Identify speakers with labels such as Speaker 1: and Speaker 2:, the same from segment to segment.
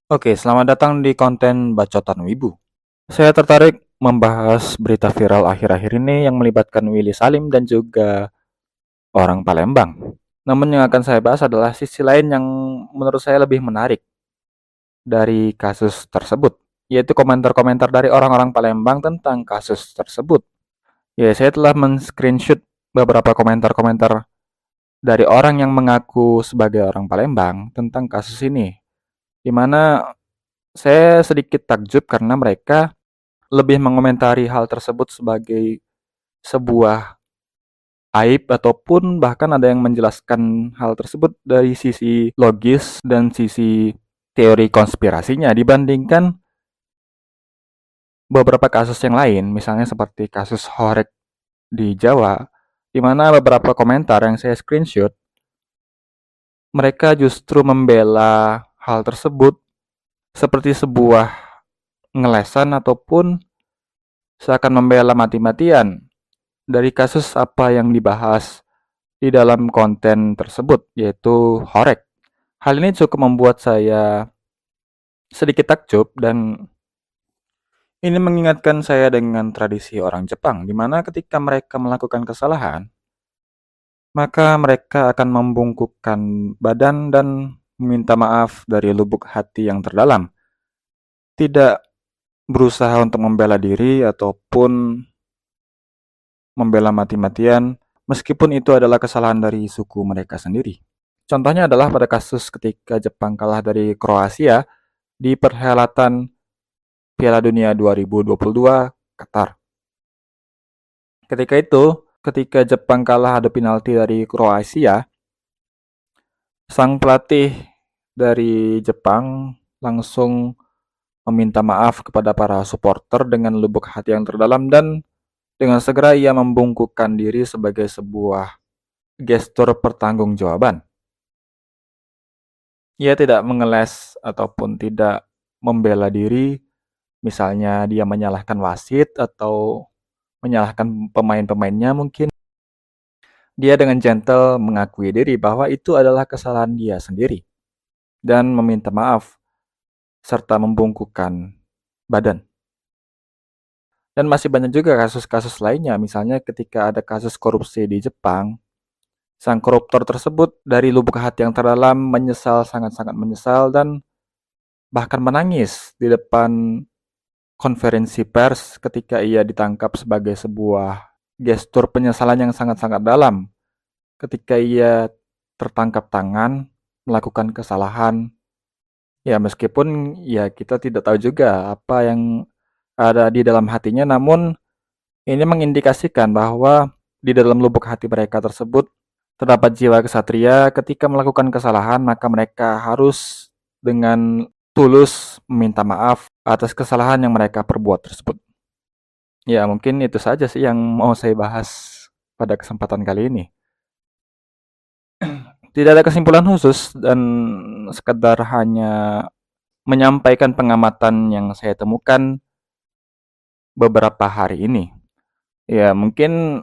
Speaker 1: Oke, selamat datang di konten Bacotan Wibu. Saya tertarik membahas berita viral akhir-akhir ini yang melibatkan Willy Salim dan juga orang Palembang. Namun yang akan saya bahas adalah sisi lain yang menurut saya lebih menarik dari kasus tersebut, yaitu komentar-komentar dari orang-orang Palembang tentang kasus tersebut. Ya, saya telah men-screenshot beberapa komentar-komentar dari orang yang mengaku sebagai orang Palembang tentang kasus ini, di mana saya sedikit takjub karena mereka lebih mengomentari hal tersebut sebagai sebuah aib ataupun bahkan ada yang menjelaskan hal tersebut dari sisi logis dan sisi teori konspirasinya dibandingkan beberapa kasus yang lain, misalnya seperti kasus Horek di Jawa, di mana beberapa komentar yang saya screenshot, mereka justru membela hal tersebut seperti sebuah ngelesan ataupun seakan membela mati-matian dari kasus apa yang dibahas di dalam konten tersebut, yaitu horek. Hal ini cukup membuat saya sedikit takjub dan ini mengingatkan saya dengan tradisi orang Jepang, di mana ketika mereka melakukan kesalahan, maka mereka akan membungkukkan badan dan meminta maaf dari lubuk hati yang terdalam. Tidak berusaha untuk membela diri ataupun membela mati-matian, meskipun itu adalah kesalahan dari suku mereka sendiri. Contohnya adalah pada kasus ketika Jepang kalah dari Kroasia di perhelatan Piala Dunia 2022 Qatar. Ketika Jepang kalah adu penalti dari Kroasia, sang pelatih dari Jepang langsung meminta maaf kepada para supporter dengan lubuk hati yang terdalam dan dengan segera ia membungkukkan diri sebagai sebuah gestur pertanggungjawaban. Ia tidak mengeles ataupun tidak membela diri, misalnya dia menyalahkan wasit atau menyalahkan pemain-pemainnya mungkin. Dia dengan gentle mengakui diri bahwa itu adalah kesalahan dia sendiri dan meminta maaf serta membungkukkan badan. Dan masih banyak juga kasus-kasus lainnya, misalnya ketika ada kasus korupsi di Jepang, sang koruptor tersebut dari lubuk hati yang terdalam menyesal, sangat-sangat menyesal dan bahkan menangis di depan konferensi pers ketika ia ditangkap sebagai sebuah gestur penyesalan yang sangat-sangat dalam ketika ia tertangkap tangan melakukan kesalahan. Ya, meskipun ya kita tidak tahu juga apa yang ada di dalam hatinya, namun ini mengindikasikan bahwa di dalam lubuk hati mereka tersebut terdapat jiwa kesatria. Ketika melakukan kesalahan, maka mereka harus dengan tulus meminta maaf atas kesalahan yang mereka perbuat tersebut. Ya, mungkin itu saja sih yang mau saya bahas pada kesempatan kali ini. Tidak ada kesimpulan khusus dan sekedar hanya menyampaikan pengamatan yang saya temukan beberapa hari ini. Ya, mungkin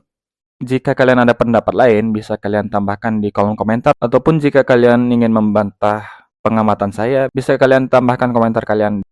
Speaker 1: jika kalian ada pendapat lain, bisa kalian tambahkan di kolom komentar. Ataupun jika kalian ingin membantah pengamatan saya, bisa kalian tambahkan komentar kalian